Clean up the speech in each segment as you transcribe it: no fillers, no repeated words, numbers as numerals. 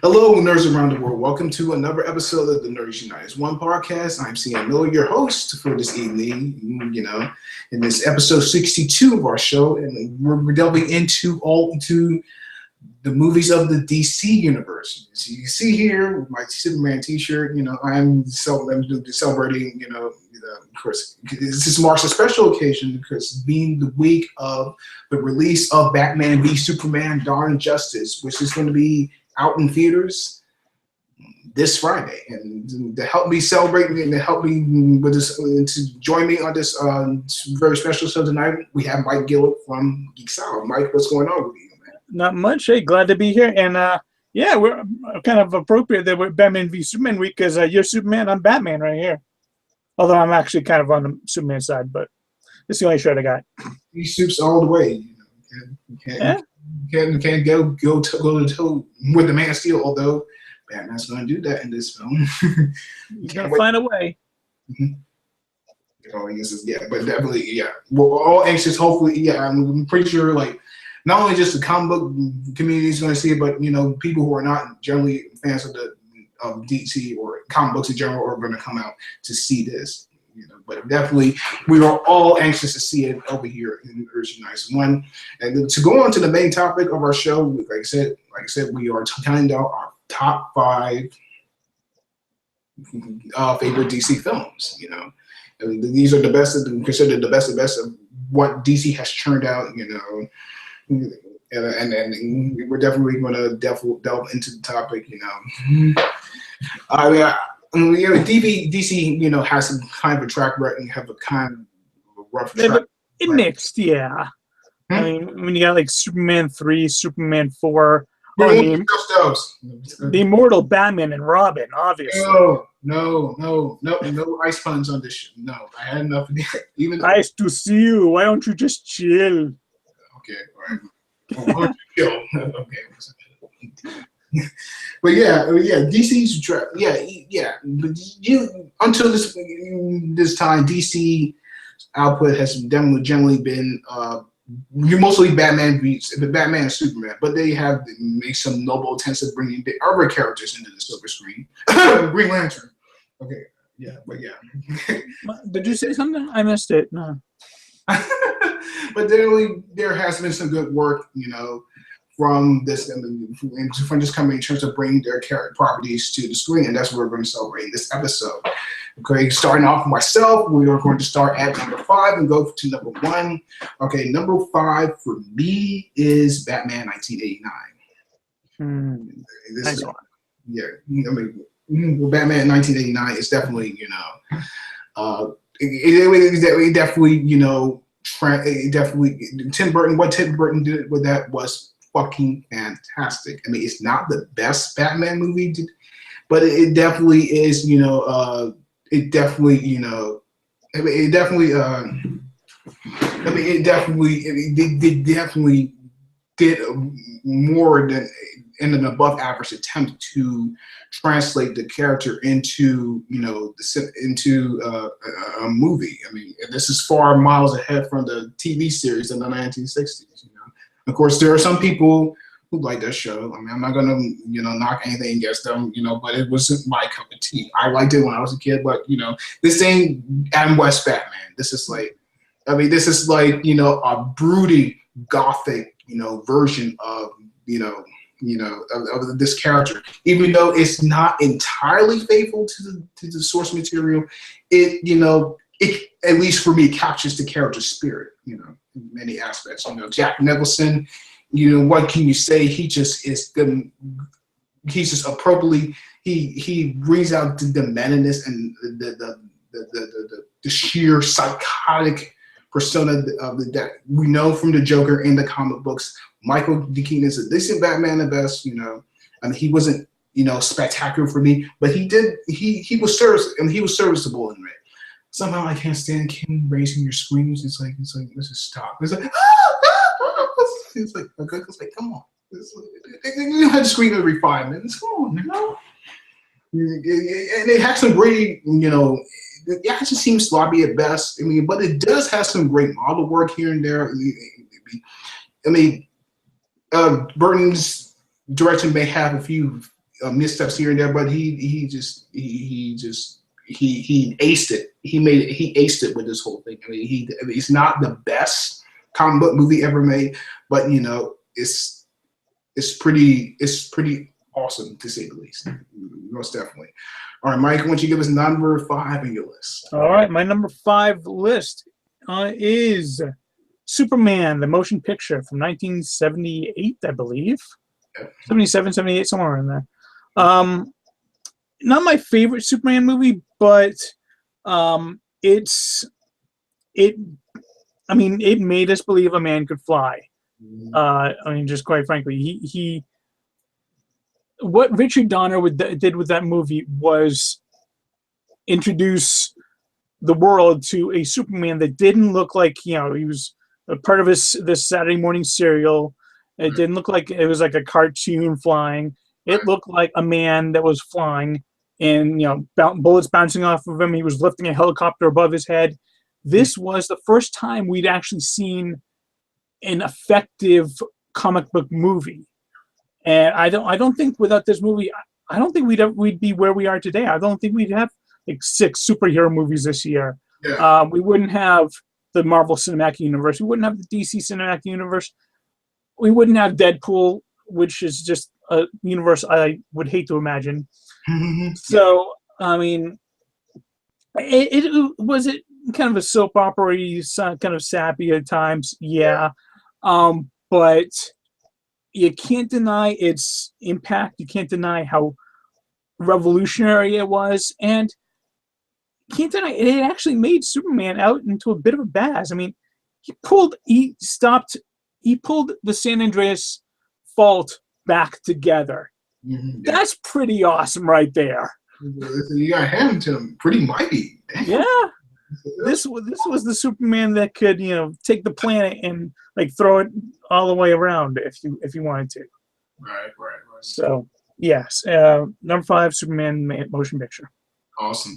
Hello, nerds around the world. Welcome to another episode of the Nerds United One podcast. I'm CM Miller, your host for this evening. In this episode 62 of our show, and we're delving into the movies of the DC universe. So you see here my Superman T-shirt. I'm celebrating. Of course, this marks a special occasion because being the week of the release of Batman v Superman: Dawn of Justice, which is going to be out in theaters this Friday, and to help me celebrate and to help me with this, to join me on this very special show tonight, we have Mike Gillett from Geek Salad. Mike, what's going on with you, man? Not much. Hey, glad to be here. And yeah, we're kind of appropriate that we're Batman v Superman week because you're Superman, I'm Batman right here. Although I'm actually kind of on the Superman side, but it's the only shirt I got. These suits all the way. Can't go to toe with the Man of Steel, although Batman's going to do that in this film. He's going to find a way. Mm-hmm. Oh, yeah, but definitely, yeah. We're all anxious. Hopefully, yeah. I'm pretty sure, like, not only just the comic book community is going to see it, but people who are not generally fans of DC or comic books in general are going to come out to see this. But definitely, we are all anxious to see it over here in Nerds United One. And to go on to the main topic of our show, like I said, we are counting out our top 5 favorite DC films. And these are the best, considered the best of what DC has churned out. And we're definitely going to delve into the topic. DC, has some kind of a track record and have a kind of a rough track. It mixed, yeah. I mean, when you got like Superman 3, Superman 4, the immortal Batman and Robin, obviously. No ice puns on this show. No, I had enough of that. Nice to see you. Why don't you just chill? Okay, all right. Okay. But yeah, DC's track. Yeah. Until this time, DC output has generally been mostly Batman and Superman, but they have made some noble attempts at bringing the other characters into the silver screen. Green Lantern. Okay, yeah, but yeah. Did you say something? I missed it. No. But generally, there has been some good work, from this coming in terms of bringing their character properties to the screen, and that's what we're going to celebrate in this episode. Okay, starting off with myself, we are going to start at number 5 and go to number 1. Okay, number 5 for me is Batman 1989. Nice one. Yeah, Batman 1989 is definitely, it definitely, Tim Burton. What Tim Burton did with that was fucking fantastic. I mean, it's not the best Batman movie, but it definitely is. It definitely did more than in an above average attempt to translate the character into a movie. I mean, this is far miles ahead from the TV series in the 1960s. Of course, there are some people who like that show. I mean, I'm not gonna knock anything against them, but it wasn't my cup of tea. I liked it when I was a kid, but this ain't Adam West Batman. This is like a brooding gothic version of of this character. Even though it's not entirely faithful to the source material, it at least for me captures the character's spirit, in many aspects. Jack Nicholson, what can you say? He just is good. He's just appropriately. He brings out the madness and the sheer psychotic persona that we know from the Joker in the comic books. Michael Keaton is a decent Batman at best. I mean, he wasn't spectacular for me, but he was serviceable in it. Somehow I can't stand Kim raising your screams. It's like let's just stop. It's like come on. You don't have to scream every 5 minutes. Come on, And it has some great, it just seems sloppy at best. I mean, but it does have some great model work here and there. I mean, Burton's direction may have a few missteps here and there, but he aced it. He aced it with this whole thing. I mean, it's not the best comic book movie ever made, but you know, it's pretty awesome to say the least. Most definitely. All right, Mike, why don't you give us number 5 on your list? All right, my number 5 list is Superman, the motion picture from 1978, I believe. Yep. 77, 78, somewhere in there. Not my favorite Superman movie, but it made us believe a man could fly. I mean, just quite frankly, what Richard Donner did with that movie was introduce the world to a Superman that didn't look like, you know, he was a part of this Saturday morning serial. It didn't look like it was like a cartoon flying. It looked like a man that was flying, and you know, bullets bouncing off of him. He was lifting a helicopter above his head. This was the first time we'd actually seen an effective comic book movie, and I don't think without this movie, I don't think we'd be where we are today. I don't think we'd have like 6 superhero movies this year. Yeah. We wouldn't have the Marvel Cinematic Universe. We wouldn't have the DC Cinematic Universe. We wouldn't have Deadpool, which is just a universe I would hate to imagine. So, I mean, it was kind of a soap opera-y, kind of sappy at times, yeah. But you can't deny its impact. You can't deny how revolutionary it was, and you can't deny it actually made Superman out into a bit of a badass. I mean, he pulled the San Andreas Fault back together. Mm-hmm. That's pretty awesome right there. You got to hand to him pretty mighty. Damn. Yeah. This was the Superman that could, you know, take the planet and like throw it all the way around if you wanted to. Right. So yes, number 5, Superman motion picture. Awesome.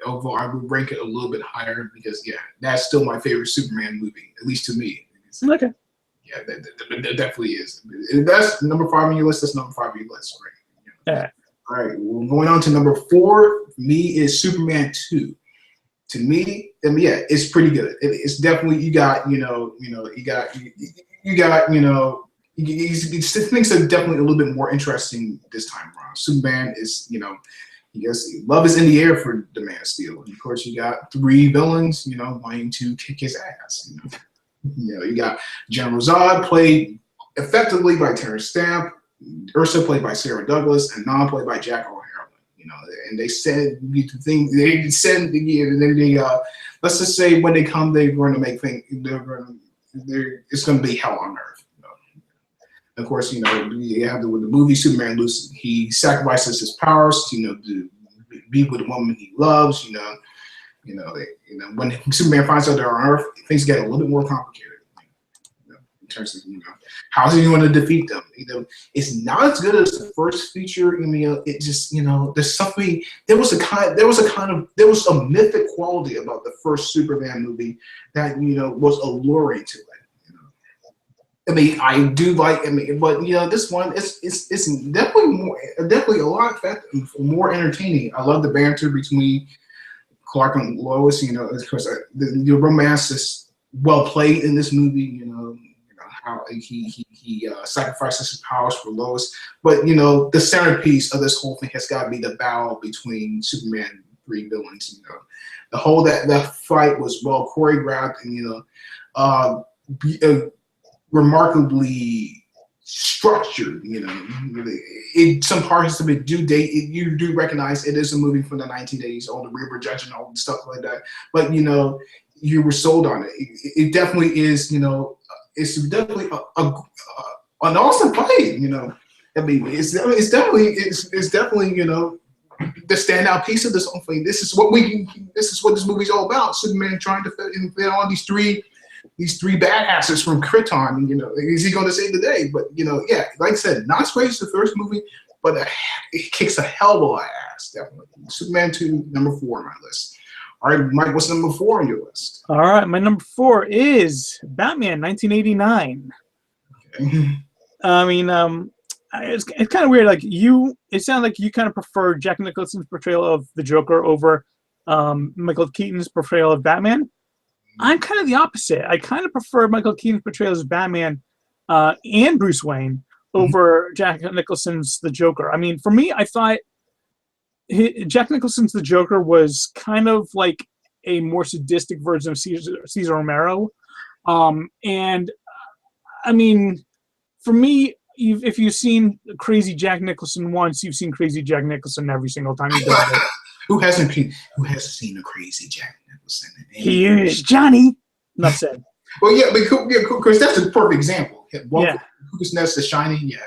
Overall, I would rank it a little bit higher because that's still my favorite Superman movie, at least to me. Okay. Yeah, that definitely is. If that's number 5 on your list, that's number 5 on your list. Right. Yeah. All right. Well, going on to number 4 for me is Superman 2. To me, I mean, yeah, it's pretty good. It's definitely things are definitely a little bit more interesting this time around. Superman is, you know, love is in the air for the Man of Steel. And of course, you got 3 villains, you know, wanting to kick his ass. You know, you got General Zod, played effectively by Terrence Stamp, Ursa played by Sarah Douglas, and Non played by Jack O'Hara. You know, and they said let's just say when they come, they're going to make things. It's going to be hell on earth. You know? Of course, you know, you have with the movie Superman loses. He sacrifices his powers, you know, to be with the woman he loves. You know, when Superman finds out they're on Earth, things get a little bit more complicated. You know, in terms of, you know, how's he going to defeat them? You know, it's not as good as the first feature. I mean, it just, you know, there's something. There was a mythic quality about the first Superman movie that, you know, was alluring to it. You know, I mean, I do like. I mean, but you know, this one it's definitely a lot effective, more entertaining. I love the banter between Clark and Lois. You know, of course, the romance is well played in this movie. You know how he sacrifices his powers for Lois. But, you know, the centerpiece of this whole thing has got to be the battle between Superman and 3 villains. You know, the whole that fight was well choreographed and, you know, remarkably structured. You know, some parts of it you do recognize it is a movie from the 1980s, all the river judge and all the stuff like that. But, you know, you were sold on it. It definitely is, you know. It's definitely an awesome fight, you know. I mean, it's definitely you know, the standout piece of this whole thing. This is what this movie's all about. Superman trying to fit on these three badasses from Krypton. And, you know, is he going to save the day? But, you know, yeah, like I said, not as great as the first movie, but it kicks a hell of a lot of ass. Definitely, Superman 2, number 4 on my list. All right, Mike, what's number 4 on your list? All right, my number 4 is Batman, 1989. Okay. I mean, it's kind of weird. Like it sounds like you kind of prefer Jack Nicholson's portrayal of the Joker over Michael Keaton's portrayal of Batman. I'm kind of the opposite. I kind of prefer Michael Keaton's portrayal as Batman and Bruce Wayne over Jack Nicholson's the Joker. I mean, for me, I thought Jack Nicholson's the Joker was kind of like a more sadistic version of Cesar Romero. And I mean, for me, if you've seen Crazy Jack Nicholson once, you've seen Crazy Jack Nicholson every single time he does it. Who hasn't seen a Crazy Jack Nicholson? Here's Johnny. Enough said. Well, yeah, because that's a perfect example. Yeah. Who's next to Shining? Yeah,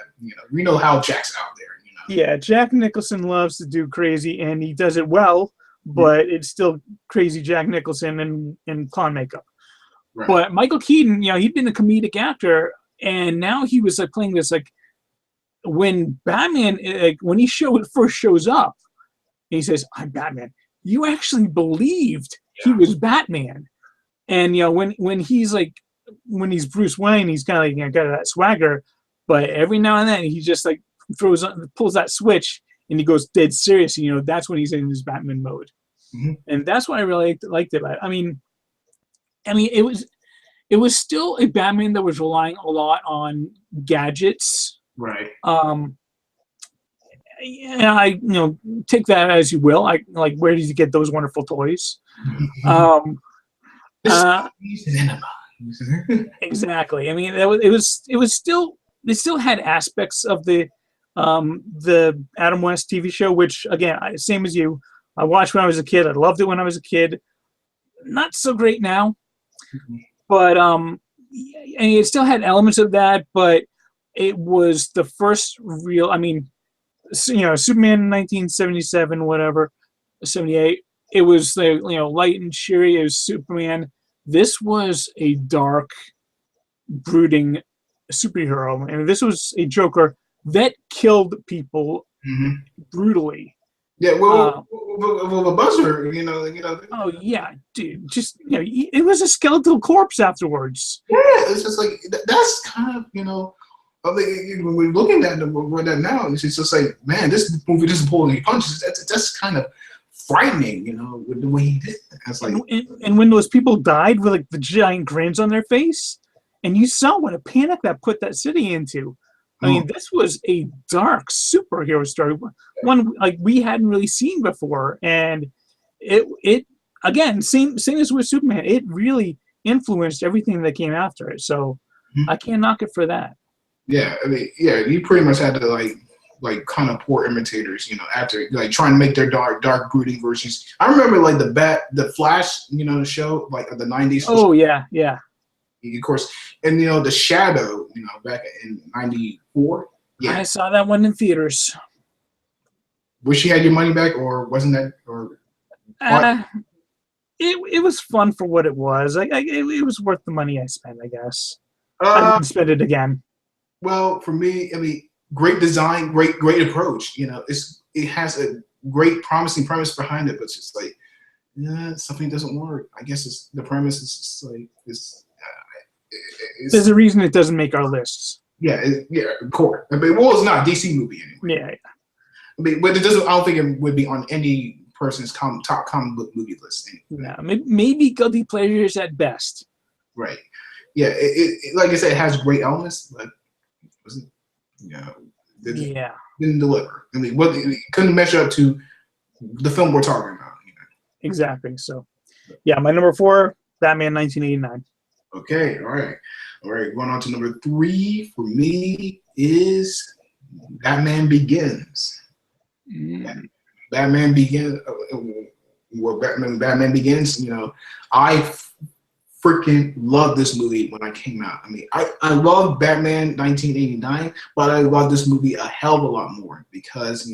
we know how Jack's out there. Yeah, Jack Nicholson loves to do crazy, and he does it well, but it's still Crazy Jack Nicholson in clown makeup. Right. But Michael Keaton, he'd been a comedic actor, and now he was playing this when Batman, when he first shows up, and he says, "I'm Batman." You actually believed he was Batman, and when he's when he's Bruce Wayne, he's kind of got that swagger, but every now and then he just pulls that switch and he goes dead serious. That's when he's in his Batman mode, and that's what I really liked about it. I mean, it was still a Batman that was relying a lot on gadgets, right? Yeah, I take that as you will. Where did he get those wonderful toys? Exactly. I mean, it still had aspects of the Adam West TV show, which again, same as you, I watched when I was a kid. I loved it when I was a kid. Not so great now, but and it still had elements of that. But it was the first real. I mean, Superman 1977, whatever, 78. It was light and cheery. It was Superman. This was a dark, brooding superhero, and this was a Joker that killed people brutally. Yeah, well, the buzzer, Oh yeah, dude, just it was a skeletal corpse afterwards. Yeah, it's just that's kind of when we're looking at that now, it's just man, this movie doesn't pull any punches. That's kind of frightening, with the way he did it. It's and when those people died with the giant grins on their face, and you saw what a panic that put that city into. I mean, this was a dark superhero story, one we hadn't really seen before, and it again, same as with Superman, it really influenced everything that came after it. So I can't knock it for that. Yeah, I mean, yeah, you pretty much had to kind of poor imitators, after trying to make their dark brooding versions. I remember the Flash, the show of the 90s. Oh yeah. Of course, and the Shadow, back in '94. Yeah, I saw that one in theaters. Wish you had your money back, or wasn't that, or? It was fun for what it was. It was worth the money I spent, I guess. I wouldn't spend it again. Well, for me, I mean, great design, great approach. It has a great, promising premise behind it, but it's just something doesn't work. I guess the premise is just there's a reason it doesn't make our lists. Yeah, of course. I mean, it's not a DC movie anyway. Yeah. I mean, but it doesn't. I don't think it would be on any person's top comic book movie list. Anyway. No, maybe guilty pleasures at best. Right. Yeah. It like I said, it has great elements, but didn't deliver. I mean, it couldn't measure up to the film we're talking about. Exactly. So, yeah, my number 4, Batman 1989. Okay, all right. Going on to number 3 for me is Batman Begins. Batman Begins. Batman Begins. I freaking loved this movie when I came out. I mean, I love Batman 1989, but I love this movie a hell of a lot more because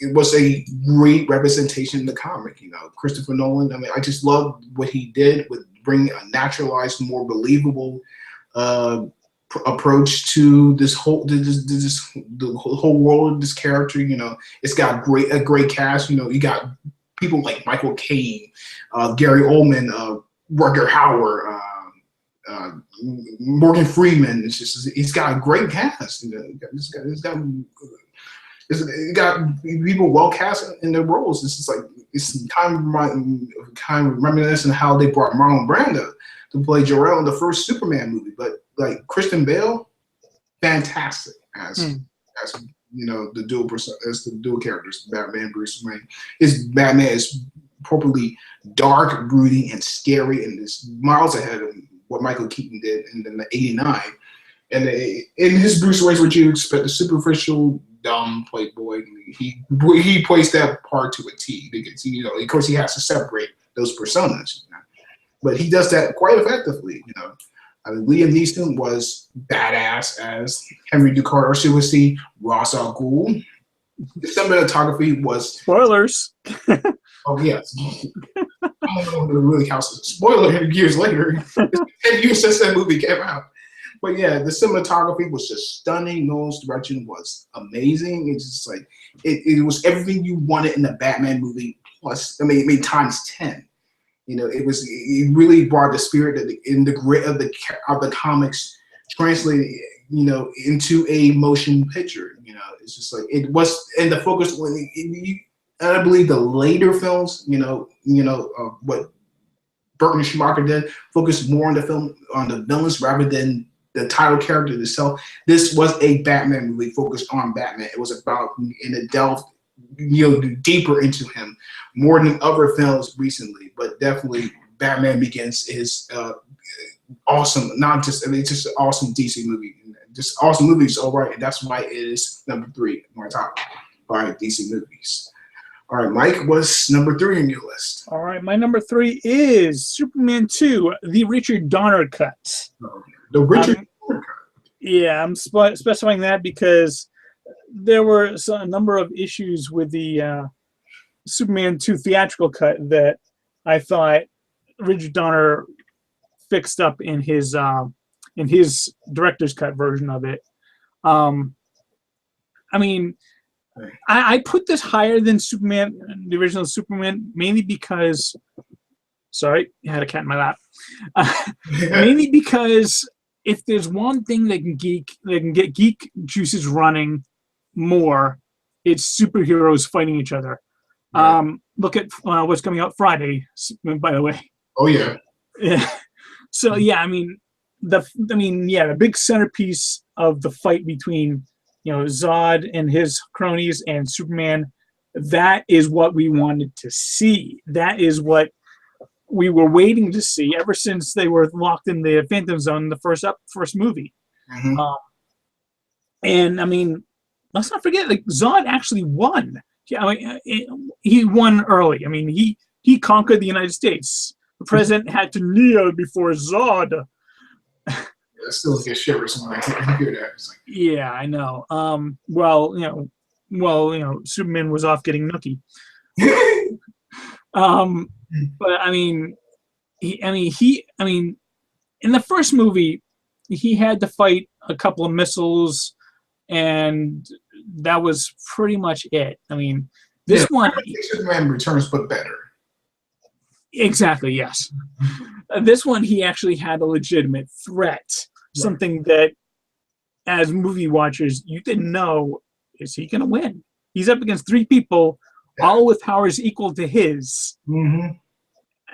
it was a great representation of the comic. Christopher Nolan. I mean, I just love what he did with bringing a naturalized, more believable approach to the whole world of this character. It's got a great cast. You got people like Michael Caine, Gary Oldman, Rutger Hauer, Morgan Freeman. It's just he's got a great cast. You know, it's got people well cast in their roles. It's just like it's kind of reminiscent of how they brought Marlon Brando to play Jor-El in the first Superman movie. But like Christian Bale, fantastic as you know the dual characters, Batman, Bruce Wayne. His Batman is appropriately dark, broody, and scary, and is miles ahead of what Michael Keaton did in the '89. And in his Bruce Wayne, what you expect, the superficial, dumb playboy. He plays that part to a T because you know, of course, he has to separate those personas. You know? But he does that quite effectively. You know, I mean, Liam Neeson was badass as Henry Ducard, or should we see Ra's al Ghul. The cinematography was spoilers. Oh yes. I don't know if it really counts as a spoiler years later. It's 10 years since that movie came out. But yeah, the cinematography was just stunning. Nolan's direction was amazing. It's just like it was everything you wanted in a Batman movie. Plus, I mean times 10. You know, it really brought the spirit in the grit of the comics, translated, you know, into a motion picture. You know, it's just like it was, and the focus when and I believe the later films, what Burton and Schumacher did, focused more on the film, on the villains rather than the title character itself. This was a Batman movie focused on Batman. It was about, and it delved, deeper into him more than other films recently. But definitely, Batman Begins is awesome. Not just, I mean, it's just an awesome DC movie. Just awesome movies, all right, and that's why it is number 3 on my top 5 DC movies. All right, Mike, what's number 3 on your list? All right, my number 3 is Superman 2, the Richard Donner cut. The Richard Donner cut. Yeah, I'm specifying that because there were a number of issues with the Superman 2 theatrical cut that I thought Richard Donner fixed up in his director's cut version of it. I mean, I put this higher than Superman, the original Superman, mainly because, sorry, I had a cat in my lap. Mainly because if there's one thing that can get geek juices running more, it's superheroes fighting each other. Right. Look at what's coming out Friday, by the way. Oh yeah. Yeah. So yeah, I mean, the big centerpiece of the fight between Zod and his cronies and Superman, that is what we wanted to see. That is what we were waiting to see ever since they were locked in the Phantom Zone in the first movie. Mm-hmm. And I mean, let's not forget, like, Zod actually won. He won early. I mean, he conquered the United States. The president had to kneel before Zod. I still get shivers when I hear that. It's like, yeah, I know. Superman was off getting nookie. But I mean, in the first movie, he had to fight a couple of missiles, and that was pretty much it. I mean, this one, Superman Returns, but better. Exactly. Yes. This one, he actually had a legitimate threat, something that, as movie watchers, you didn't know, is he going to win? He's up against 3 people, all with powers equal to his. Mm-hmm.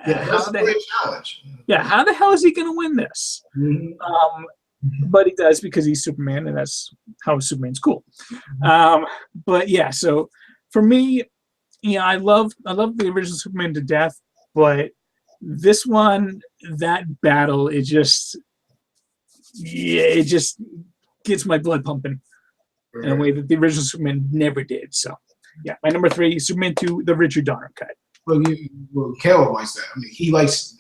Yeah, that's a great challenge. Yeah, how the hell is he going to win this? Mm-hmm. But he does, because he's Superman, and that's how Superman's cool. But yeah, so for me, I love the original Superman to death, but this one, that battle, it just gets my blood pumping in a way that the original Superman never did. So yeah, my number 3, Superman 2, the Richard Donner cut. Well, Caleb likes that. I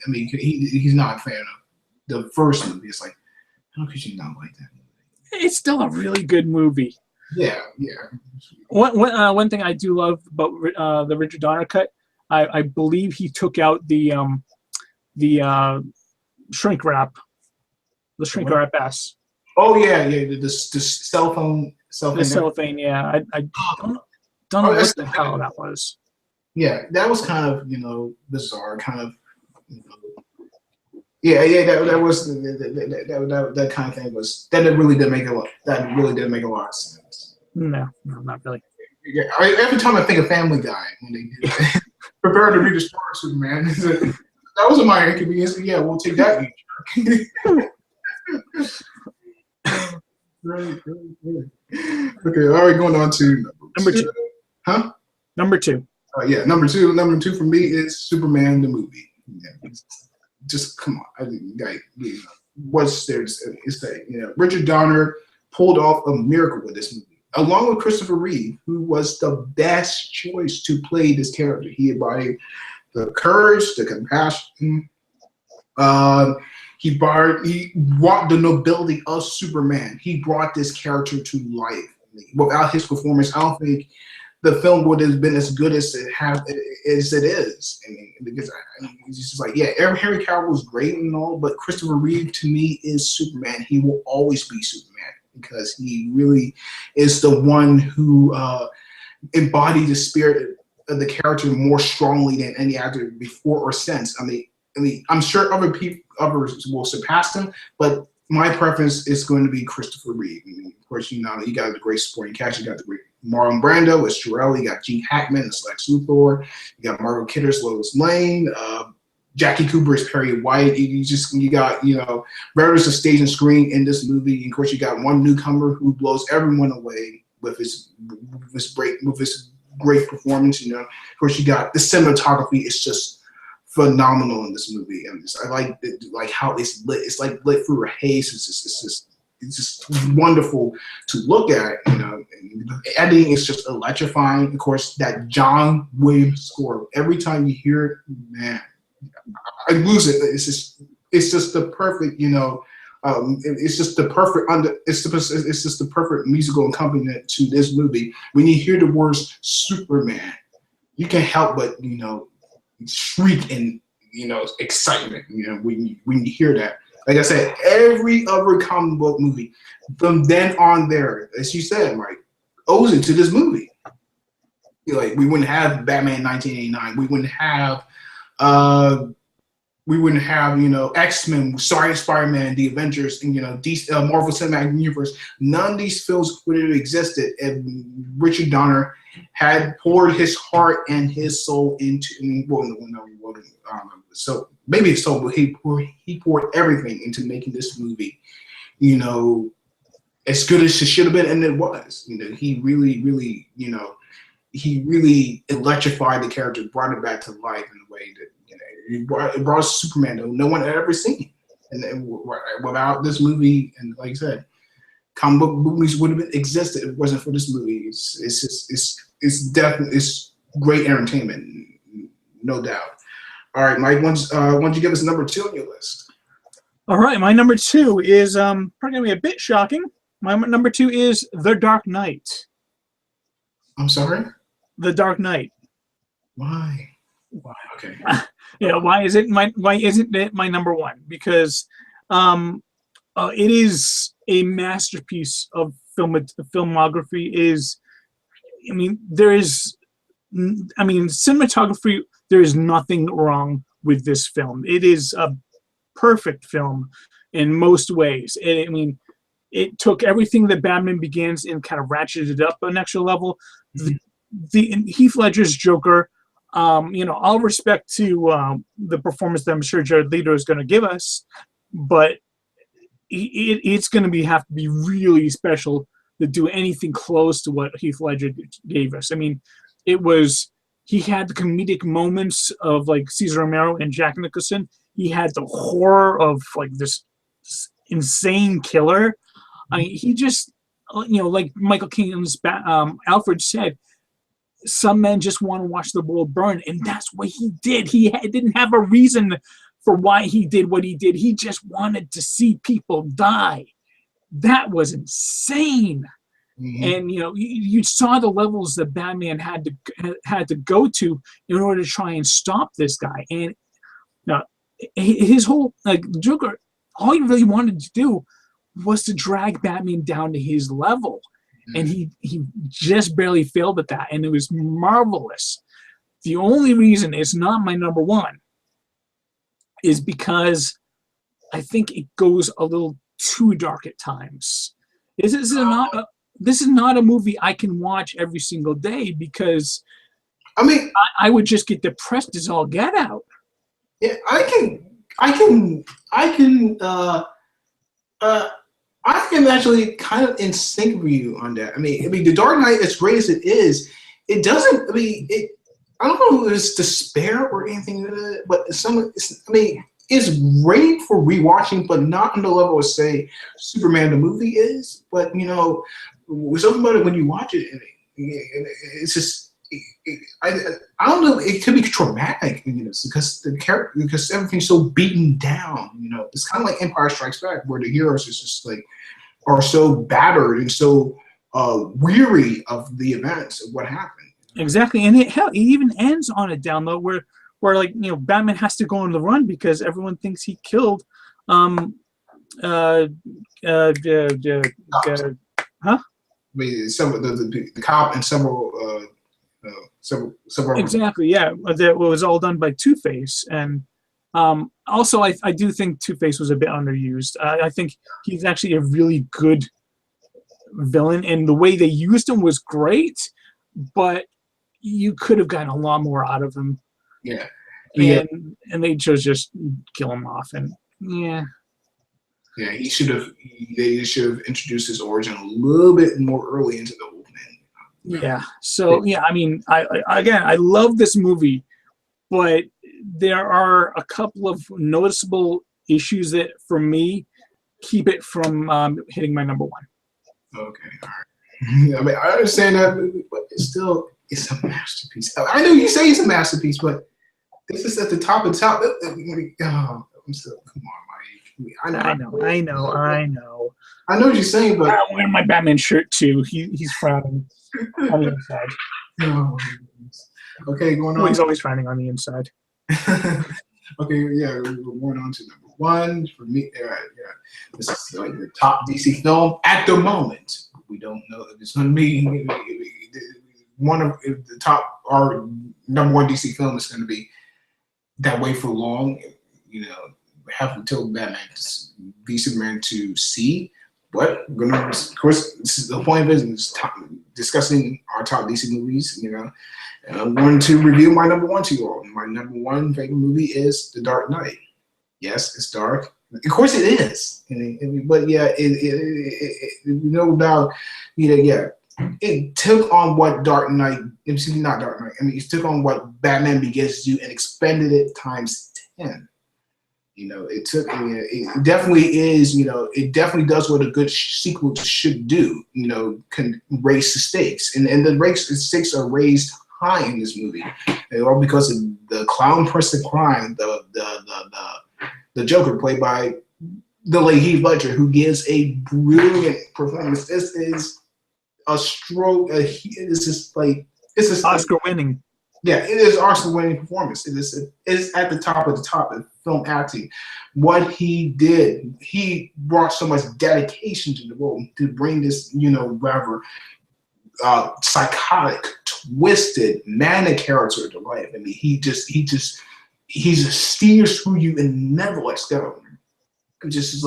mean, he's not a fan of the first movie. It's like, how could you not like that movie? It's still a really good movie. Yeah. One thing I do love about the Richard Donner cut, I believe he took out the shrink wrap, S. Oh yeah, the cellophane. The cellophane, yeah. I don't know what the hell that was. Yeah, that was kind of bizarre, kind of Yeah. That was that kind of thing was that really did make a lot. That really did make a lot of sense. No, not really. Yeah, every time I think of Family Guy when they do that, prepare to be destroyed, Superman. That was a minor inconvenience. Yeah, we'll take that. Right. Okay, all right, going on to Number two. Huh? Number two. Yeah, number two. Number two for me is Superman the movie. Yeah, just come on. I mean, like, what's there? It's that Richard Donner pulled off a miracle with this movie, along with Christopher Reeve, who was the best choice to play this character. He embodied the courage, the compassion. He brought the nobility of Superman. He brought this character to life. Without his performance, I don't think the film would have been as good as it is. I mean, because it's just like, yeah, Henry Cavill was great and all, but Christopher Reeve to me is Superman. He will always be Superman because he really is the one who embodied the spirit of the character more strongly than any actor before or since. I mean, I'm sure others will surpass him, but my preference is going to be Christopher Reeve. I mean, of course, you got the great supporting cast. You got the great Marlon Brando as Jor-El. You got Gene Hackman as Lex Luthor. You got Margot Kidder as Lois Lane. Jackie Cooper as Perry White. You got veterans of stage and screen in this movie. And of course, you got one newcomer who blows everyone away with his great performance. Of course, you got the cinematography is just phenomenal in this movie, and I like how it's lit. It's like lit through a haze. It's just wonderful to look at. And the editing is just electrifying. Of course, that John Williams score. Every time you hear it, man, I lose it. It's just the perfect. It's just the perfect it's just the perfect musical accompaniment to this movie. When you hear the words Superman, you can't help but shriek in excitement when you hear that. Like I said, every other comic book movie from then on there, as you said, Mike, owes it to this movie. We wouldn't have Batman 1989. We wouldn't have X-Men, Spider-Man, the Avengers, and DC, Marvel Cinematic Universe. None of these films would have existed if Richard Donner had poured his heart and his soul into. So maybe his soul, but he poured everything into making this movie. As good as it should have been, and it was. He really, he really electrified the character, brought it back to life in a way that. It brought Superman that no one had ever seen, and without this movie, and like I said, comic book movies wouldn't have existed if it wasn't for this movie. It's definitely great entertainment, no doubt. All right, Mike, why don't you give us number 2 on your list? All right, my number 2 is probably gonna be a bit shocking. My number 2 is The Dark Knight. I'm sorry? The Dark Knight. Why? Okay. Why isn't it my number 1? Because it is a masterpiece of filmography. Cinematography. There is nothing wrong with this film. It is a perfect film in most ways. It took everything that Batman Begins and kind of ratcheted it up an extra level. The Heath Ledger's Joker. All respect to the performance that I'm sure Jared Leto is going to give us, but it's going to have to be really special to do anything close to what Heath Ledger gave us. He had the comedic moments of like Cesar Romero and Jack Nicholson. He had the horror of like this insane killer. He just, like Michael Keaton's Alfred said, some men just want to watch the world burn, and that's what he did. He didn't have a reason for why he did what he did. He just wanted to see people die. That was insane. Mm-hmm. And you saw the levels that Batman had to go to in order to try and stop this guy. And his whole Joker, all he really wanted to do was to drag Batman down to his level. And he just barely failed at that, and it was marvelous. The only reason it's not my number 1 is because I think it goes a little too dark at times. This is not a movie I can watch every single day because I mean, I would just get depressed as all get out. yeah, I can actually kind of in sync with you on that. I mean, The Dark Knight, as great as it is, it doesn't. I mean, I don't know if it's despair or anything, but it's great for rewatching, but not on the level of say Superman the movie is. But something about it when you watch it, it's just. I don't know. It could be traumatic, because everything's so beaten down. It's kind of like Empire Strikes Back, where the heroes is just like are so battered and so weary of the events of what happened. Exactly, and it even ends on a down low where Batman has to go on the run because everyone thinks he killed I mean, some of the cop and several. Exactly, yeah. That was all done by Two-Face, and also I do think Two-Face was a bit underused. I think he's actually a really good villain, and the way they used him was great, but you could have gotten a lot more out of him. Yeah, and they chose just kill him off, and yeah. Yeah, they should have introduced his origin a little bit more early into the whole thing. Yeah. So yeah, I mean, I love this movie, but there are a couple of noticeable issues that, for me, keep it from hitting my number one. Okay, all right. I mean, I understand that movie, but it's a masterpiece. I know you say it's a masterpiece, but this is at the top of top. I'm still, come on, Mike. I know. I know what you're saying, but I'm wearing my Batman shirt too. He's frowning on the inside. Oh, okay, going on. Well, he's always frowning on the inside. Okay, yeah, we're going on to number one for me. Yeah, this is like the top DC film at the moment. We don't know if it's going to be one of the top. Our number one DC film is going to be that way for long. Have until Batman v Superman to see. But we're gonna, of course, this is the point of business, discussing our top DC movies. And I'm going to review my number one to you all. My number one favorite movie is The Dark Knight. Yes, it's dark. Of course, it is. But yeah, no doubt. It took on what Dark Knight. Excuse me, not Dark Knight. I mean, it took on what Batman Begins to do and expanded it times 10. It definitely is, it definitely does what a good sequel should do, can raise the stakes. And the stakes are raised high in this movie. All because of the clown person crime, the Joker, played by the late Heath Ledger, who gives a brilliant performance. This is a stroke. It's Oscar winning. Yeah, it is Oscar-winning performance. It is at the top of film acting. What he did, he brought so much dedication to the role to bring this, rather psychotic, twisted, manic character to life. I mean, he just steers through you and never lets go. It's just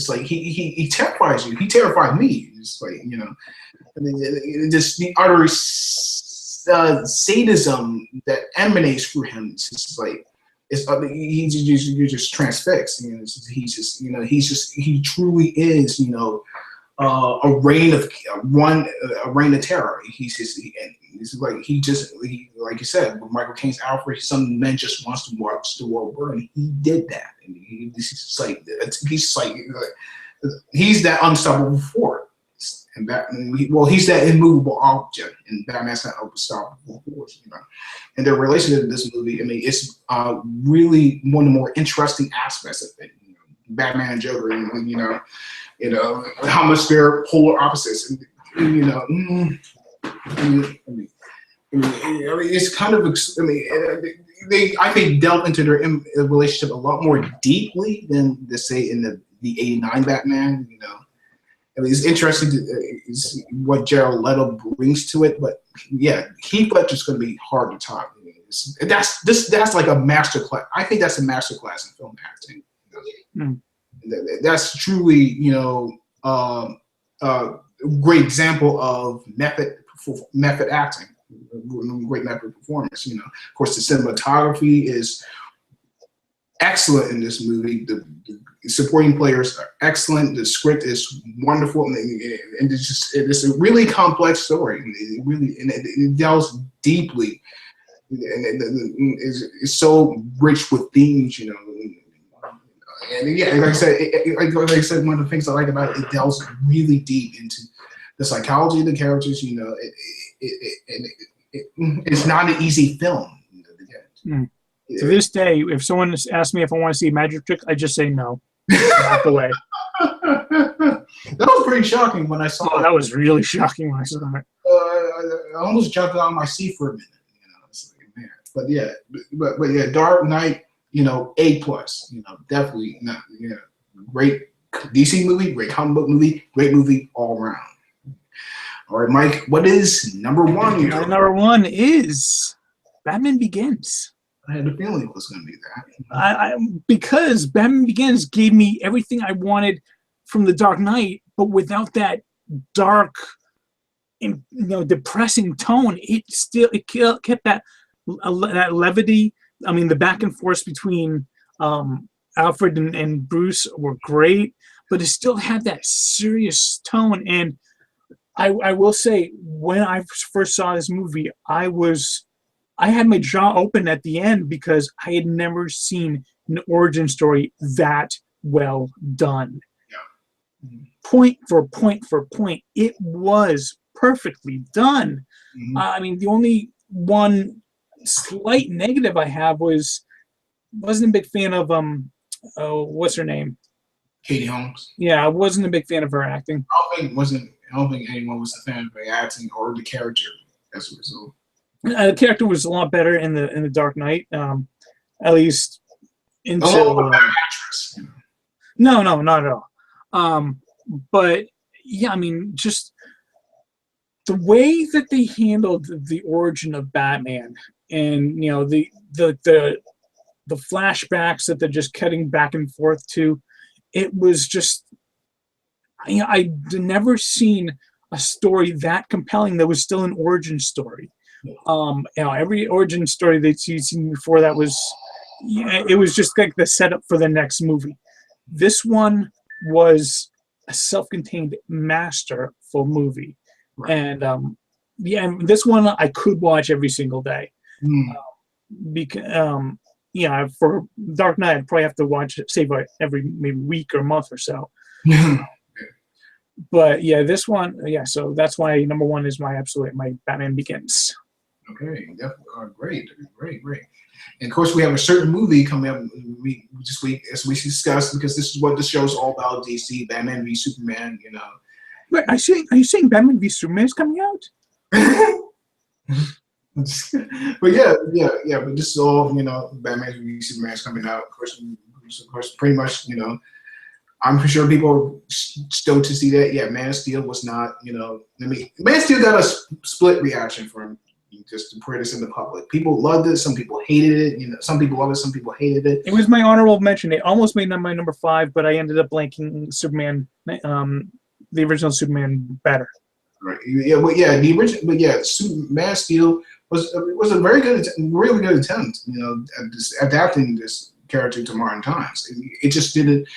like he terrifies you. He terrified me. It's like just the utter sadism that emanates through him. It's just like you're just transfixed. He truly is. A reign of terror. Like you said, with Michael Caine's Alfred, some men just wants to watch the world burn. And he did that. And he's that unstoppable force. And Batman, he's that immovable object, and Batman's that unstoppable force. And their relationship in this movie, I mean, it's really one of the more interesting aspects of it. Batman and Joker, and how much they're polar opposites. And, it's kind of. I think delve into their relationship a lot more deeply than say in the '89 Batman. I mean, it's interesting is what Jared Leto brings to it, but yeah, Heath Ledger's going to be hard to top. That's like a masterclass. I think that's a masterclass in film acting. That's truly, great example of method acting, great method performance. Of course, the cinematography is excellent in this movie. The supporting players are excellent. The script is wonderful, and it's a really complex story. It delves deeply, and it's so rich with themes. And yeah, like I said, one of the things I like about it delves really deep into the psychology of the characters. It's not an easy film. To this day, if someone asks me if I want to see a magic trick, I just say no. Out the way. That was pretty shocking when I saw it. That was really shocking when I saw it. I almost jumped out of my seat for a minute. Man. But yeah, Dark Knight, A+. Definitely not. Great DC movie, great comic book movie, great movie all around. All right, Mike, what is number one? Number one is Batman Begins. I had a feeling it was going to be that. Because Batman Begins gave me everything I wanted from The Dark Knight, but without that dark, depressing tone. It kept that levity. I mean, the back and forth between Alfred and Bruce were great, but it still had that serious tone. And I will say, when I first saw this movie, I had my jaw open at the end because I had never seen an origin story that well done. Yeah. Point for point for point, it was perfectly done. Mm-hmm. I mean, the only one slight negative I have wasn't a big fan of what's her name? Katie Holmes. Yeah, I wasn't a big fan of her acting. I don't think anyone was a fan of her acting or the character as a result. The character was a lot better in the Dark Knight, at least into. Actress. No, not at all. But yeah, I mean, just the way that they handled the origin of Batman, and the flashbacks that they're just cutting back and forth to, it was just. I'd never seen a story that compelling that was still an origin story. Every origin story that you've seen before that was, it was just like the setup for the next movie. This one was a self-contained masterful movie, right. And this one I could watch every single day. Because for Dark Knight I'd probably have to save every maybe week or month or so. But yeah, this one, so that's why number one is my Batman Begins. Okay, definitely. Great. And of course, we have a certain movie coming up this week, as we discussed, because this is what the show's all about: DC, Batman v Superman. Wait, are you saying Batman v Superman is coming out? But yeah. But this is all Batman v Superman is coming out. Of course, pretty much I'm pretty sure people are stoked to see that. Yeah, Man of Steel was not, Man of Steel got a split reaction from just to put this in the public. People loved it. Some people hated it. Some people loved it. Some people hated it. It was my honorable mention. It almost made my number 5, but I ended up liking Superman, the original Superman, better. Right. The original. But yeah, Man of Steel was a really good attempt. At adapting this character to modern times. It just didn't.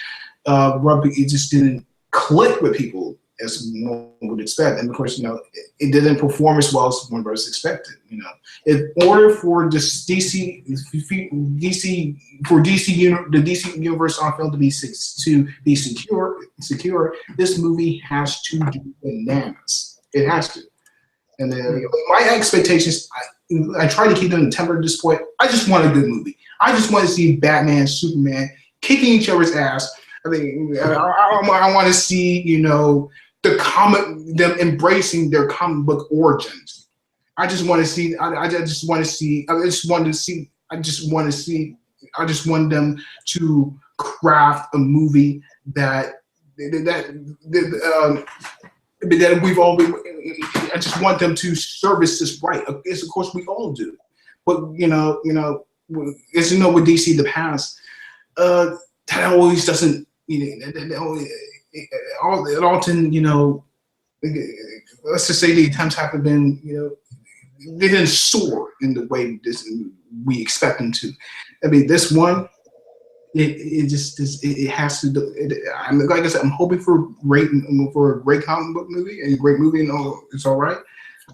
It just didn't click with people as one would expect, and of course, it didn't perform as well as one was expected. In order for the DC universe on film to be secure, this movie has to do bananas. It has to. And then my expectations, I try to keep them tempered at this point. I just want a good movie. I just want to see Batman, Superman kicking each other's ass. I mean, I want to see, them embracing their comic book origins. I just want them to craft a movie that we've all been. I just want them to service this right. Yes, of course, we all do. But as with DC in the past, that always doesn't Alton, let's just say the attempts haven't been, they didn't soar in the way we expect them to. I mean, this one, it just it has to do. Like I said, I'm hoping for a great comic book movie, and a great movie, and it's all right.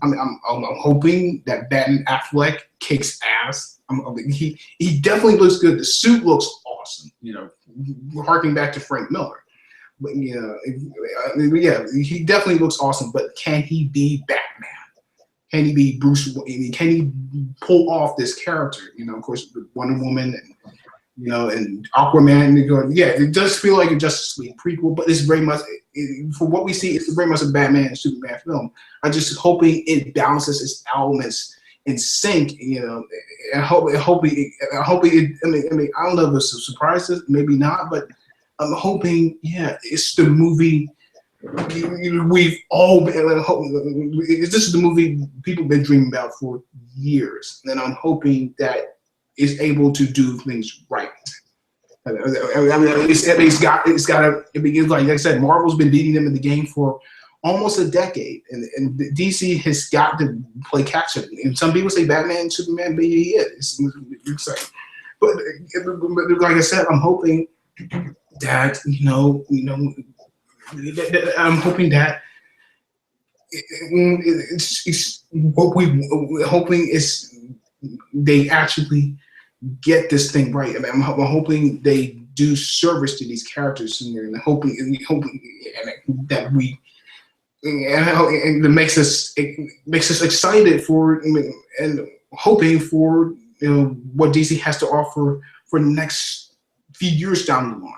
I'm hoping that Batman Affleck kicks ass. He definitely looks good. The suit looks awesome. Harking back to Frank Miller. But he definitely looks awesome. But can he be Batman? Can he be Bruce? Can he pull off this character? Of course, Wonder Woman and Aquaman. It does feel like a Justice League prequel, but it's very much, for what we see, it's very much a Batman and Superman film. I'm just hoping it balances its elements in sync. And hoping. I don't know if it's a surprise, maybe not, but I'm hoping. It's the movie. We've all been hoping. This is the movie people have been dreaming about for years, and I'm hoping that is able to do things right. It's got to. Like I said, Marvel's been beating them in the game for almost a decade, and DC has got to play catch up. And some people say Batman, Superman, but he is. But like I said, I'm hoping that I'm hoping that it's what we're hoping is they actually get this thing right. I'm hoping they do service to these characters in there, and hoping that we and it makes us excited for and hoping for what DC has to offer for the next few years down the line.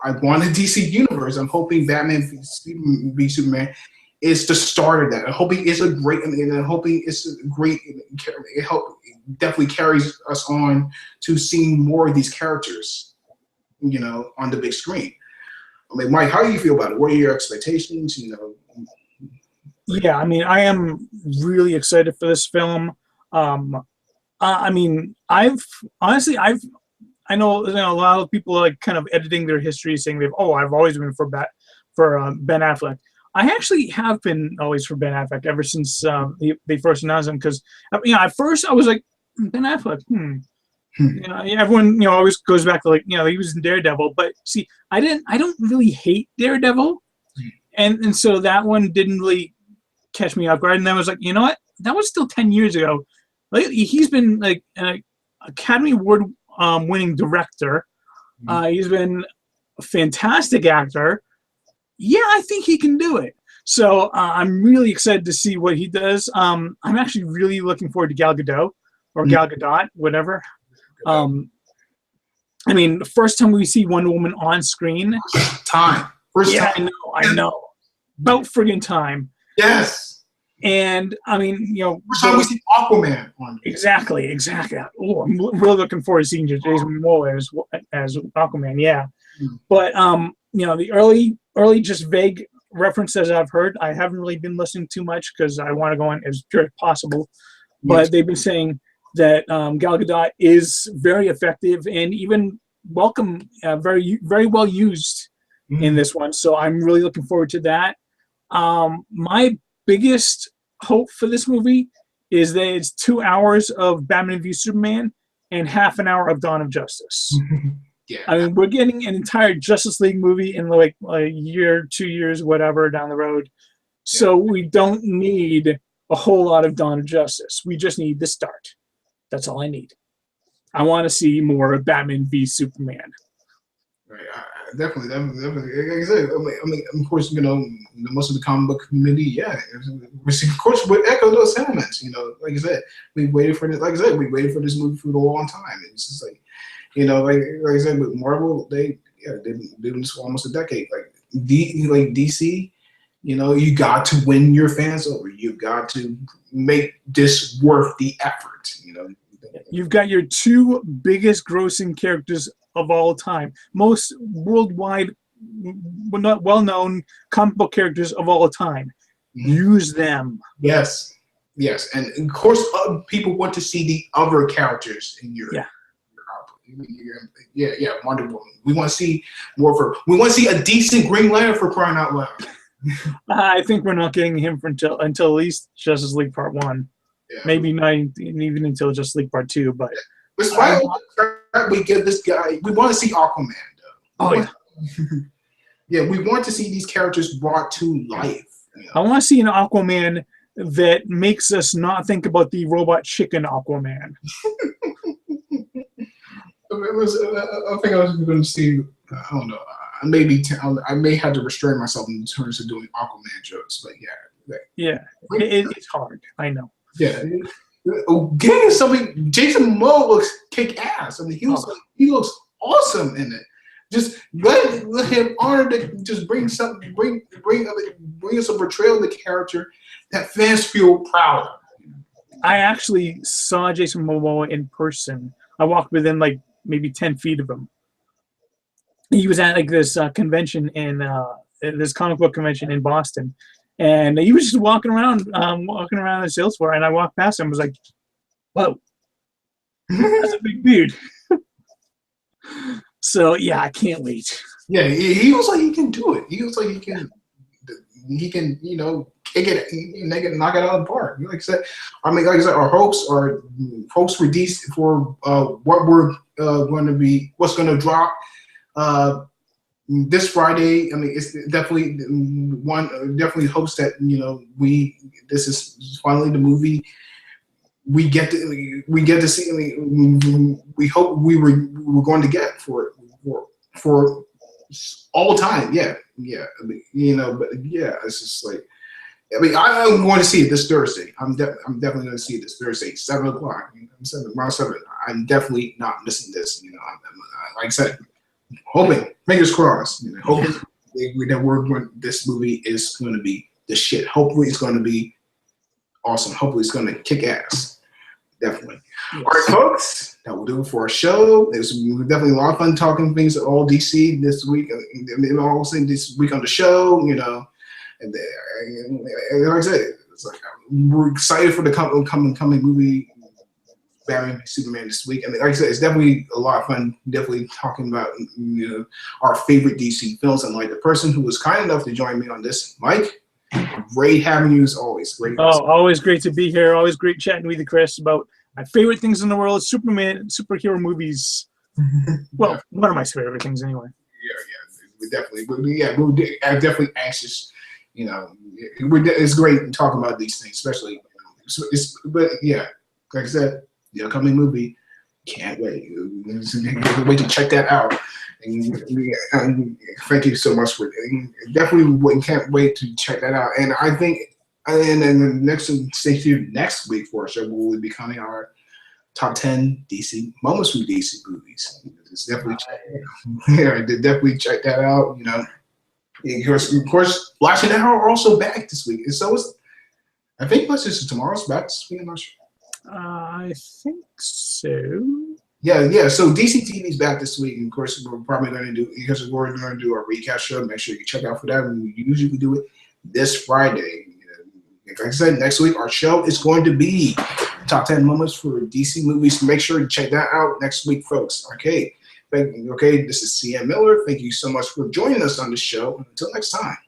I want a DC universe. I'm hoping Batman v Superman is the start of that. I'm hoping it's a great. I'm hoping it's a great. It definitely carries us on to seeing more of these characters, on the big screen. Mike, how do you feel about it? What are your expectations? Yeah, I am really excited for this film. I know a lot of people are kind of editing their history, saying I've always been for Ben Affleck. I actually have been always for Ben Affleck ever since they first announced him. Because at first I was like, Ben Affleck, everyone always goes back to he was in Daredevil, but see, I don't really hate Daredevil, and so that one didn't really catch me off guard. And then I was like, what? That was still 10 years ago. He's been an Academy Award winning director. He's been a fantastic actor. Yeah, I think he can do it. So I'm really excited to see what he does. I'm actually really looking forward to Gal Gadot or Gal Gadot, whatever. The first time we see Wonder Woman on screen. First time. I know. About friggin' time. Yes. And first time we see Aquaman on. Exactly. Oh, I'm really looking forward to seeing Jason Momoa as Aquaman. Yeah. But the early just vague references I've heard, I haven't really been listening too much because I want to go on as pure as possible. But they've been saying that Gal Gadot is very effective and even welcome, very very well used in this one. So I'm really looking forward to that. My biggest hope for this movie is that it's 2 hours of Batman v Superman and half an hour of Dawn of Justice. Yeah. We're getting an entire Justice League movie in a year, 2 years, whatever down the road. So we don't need a whole lot of Dawn of Justice. We just need the start. That's all I need. I want to see more of Batman v Superman. Right. Definitely. Like I said, of course, most of the comic book community, of course, would echo those sentiments. Like I said, we waited for this. Like I said, we waited for this movie for a long time. It's just like I said, with Marvel, they've been doing this for almost a decade. DC, you got to win your fans over. You've got to make this worth the effort. You've got your two biggest grossing characters of all time, most worldwide, not well-known comic book characters of all time. Use them. Yes, and of course, people want to see the other characters in your. Yeah, Wonder Woman. We want to see more of her. We want to see a decent Green Lantern, for crying out loud. I think we're not getting him for until at least Justice League Part 1. Yeah. Maybe not even until Justice League Part 2. But despite all the crap we give this guy, we want to see Aquaman, though. Yeah, we want to see these characters brought to life. You know? I want to see an Aquaman that makes us not think about the robot chicken Aquaman. I think I was going to see. I don't know. I may have to restrain myself in terms of doing Aquaman jokes, but yeah, it's hard. I know. Yeah, getting something. Jason Momoa looks kick ass. I mean, he looks awesome in it. Just let him honor the, just bring us a portrayal of the character that fans feel proud of. I actually saw Jason Momoa in person. I walked within like maybe 10 feet of him. He was at like this convention in this comic book convention in Boston, and he was just walking around the sales floor, and I walked past him and was like, whoa, that's a big dude. So yeah, I can't wait. Yeah, he looks like he can do it. He looks like he can, kick it, knock it out of the park. Like I said, our hopes for DC for what we're going to be, what's going to drop this Friday. I mean, it's definitely definitely hopes that this is finally the movie. We get to see. I mean, we hope we were going to get for all time. Yeah. I mean, but yeah, it's just like. I mean, I'm going to see it this Thursday. I'm definitely going to see it this Thursday, 7 o'clock. Around 7. I'm definitely not missing this. Like I said, hoping, fingers crossed. Hoping that this movie is going to be the shit. Hopefully, it's going to be awesome. Hopefully, it's going to kick ass. Definitely. Yes. All right, folks, that will do it for our show. It was definitely a lot of fun talking things at all DC this week. And also this week on the show, And like I said, it's like we're excited for the coming movie, Batman v Superman this week. And like I said, it's definitely a lot of fun. Definitely talking about our favorite DC films. And like the person who was kind enough to join me on this, Mike. Great having you as always. Great. Always great to be here. Always great chatting with you, Chris, about my favorite things in the world: Superman, superhero movies. Well, one of my favorite things, anyway. Yeah, I'm definitely anxious. It's great talking about these things, especially. But yeah, like I said, the upcoming movie, can't wait. Can't wait to check that out. And thank you so much for it. Definitely can't wait to check that out. And I think, and then stay tuned next week for our show. We'll be becoming our top 10 DC moments from DC movies. Definitely check that out. Of course, Flash and Arrow are also back this week, and so is I think tomorrow's back this week. I'm not sure. I think so. Yeah. So DC TV's back this week, and of course we're probably going to do our recap show. Make sure you check out for that. We usually do it this Friday. Like I said, next week our show is going to be top 10 moments for DC movies. Make sure to check that out next week, folks. Okay, this is CM Miller. Thank you so much for joining us on the show. Until next time.